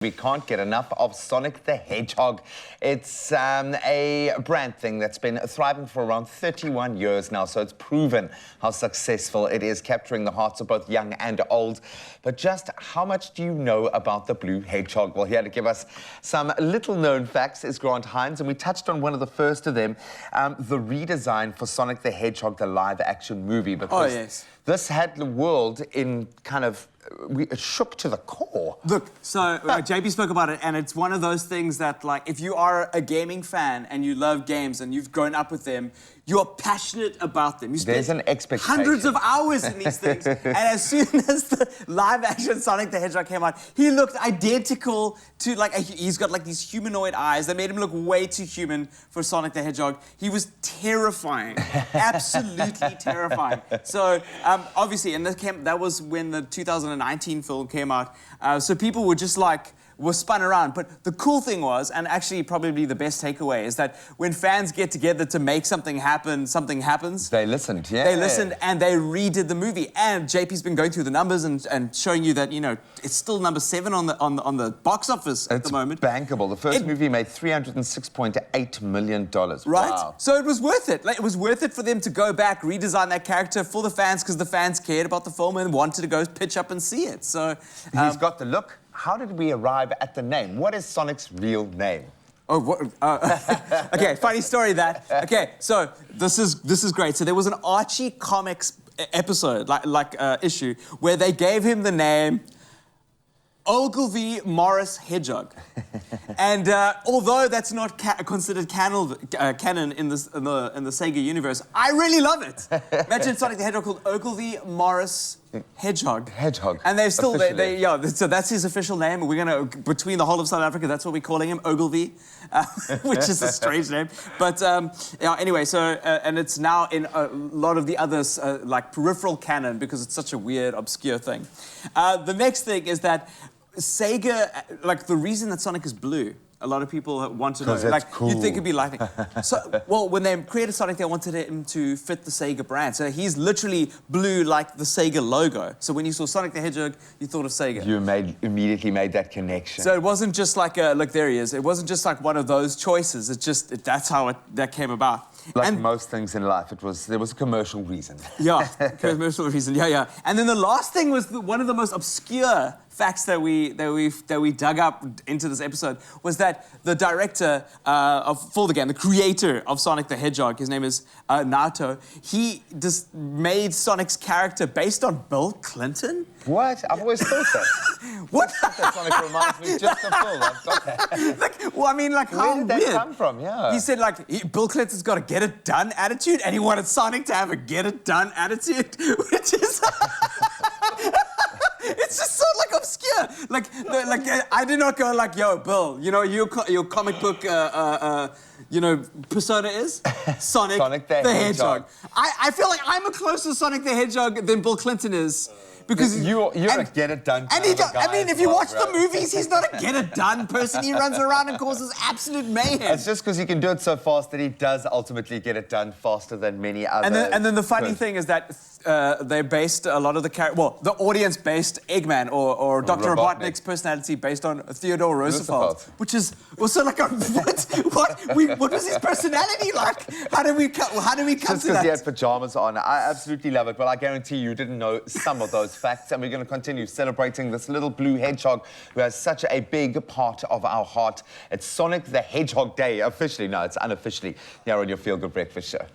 We can't get enough of Sonic the Hedgehog. It's a brand thing that's been thriving for around 31 years now, so it's proven how successful it is, capturing the hearts of both young and old. But just how much do you know about the blue hedgehog? Well, here to give us some little-known facts is Grant Hines, and we touched on one of the first of them, the redesign for Sonic the Hedgehog, the live-action movie. Because this had the world in kind of... it shook to the core. Look, so JP spoke about it, and it's one of those things that, like, if you are a gaming fan and you love games and you've grown up with them, you're passionate about them. You spend There's an expectation. hundreds of hours in these things, and as soon as the live-action Sonic the Hedgehog came out, he looked identical to, like, he's got, like, these humanoid eyes that made him look way too human for Sonic the Hedgehog. He was terrifying, absolutely terrifying. So, obviously, and that was when the 2019 film came out, so people were just like, were spun around. But the cool thing was, and actually probably the best takeaway, is that when fans get together to make something happen, something happens. They listened, yeah. They listened and they redid the movie. And JP's been going through the numbers and showing you that, you know, it's still number 7 on the box office at the moment. It's bankable. The first movie made $306.8 million. Right? Wow. So it was worth it. Like, it was worth it for them to go back, redesign that character for the fans, because the fans cared about the film and wanted to go pitch up and see it. So he's got the look. How did we arrive at the name? What is Sonic's real name? Oh, what? Okay, funny story that. Okay, so this is great. So there was an Archie Comics episode, issue, where they gave him the name Ogilvy Morris Hedgehog. And although that's not considered canon in the Sega universe, I really love it. Imagine Sonic the Hedgehog called Ogilvy Morris Hedgehog. Hedgehog. And they've still, so that's his official name. We're gonna, between the whole of South Africa, that's what we're calling him, Ogilvy, which is a strange name. But anyway, so, and it's now in a lot of the others, like peripheral canon, because it's such a weird, obscure thing. The next thing is that Sega, like, the reason that Sonic is blue, a lot of people want to know. Like, cool. You'd think it'd be lightning. So, well, when they created Sonic, they wanted him to fit the Sega brand. So he's literally blue like the Sega logo. So when you saw Sonic the Hedgehog, you thought of Sega. You immediately made that connection. So it wasn't just like a, look, there he is. It wasn't just like one of those choices. It's just, that's how that came about. Like most things in life, there was a commercial reason. Yeah, commercial reason, yeah. And then the last thing was one of the most obscure facts that we dug up into this episode was that the director for the game, the creator of Sonic the Hedgehog, his name is Naoto, he just made Sonic's character based on Bill Clinton. What? I've always thought that. What? That Sonic reminds me just of Bill. I've got that. Like, well, I mean, like, how weird? Where did that come from? Yeah. He said, like, Bill Clinton's got a get-it-done attitude, and he wanted Sonic to have a get-it-done attitude, which is... It's just so, like, obscure. Like, I did not go like, yo, Bill, you know, your comic book, you know, persona is Sonic the Hedgehog. I feel like I'm a closer Sonic the Hedgehog than Bill Clinton is. Because you're a get-it-done kind of guy. I mean, if you watch the movies, he's not a get-it-done person. He runs around and causes absolute mayhem. It's just because he can do it so fast that he does ultimately get it done faster than many others. And then the funny thing is that they based a lot of the character. Well, the audience based Eggman or Dr. Robotnik's personality based on Theodore Roosevelt, which is also like a what was his personality like? How do we come to that? Just because he had pajamas on. I absolutely love it, but I guarantee you didn't know some of those facts, and we're going to continue celebrating this little blue hedgehog who has such a big part of our heart. It's Sonic the Hedgehog Day, officially. No, it's unofficially, here on your Feel Good Breakfast Show.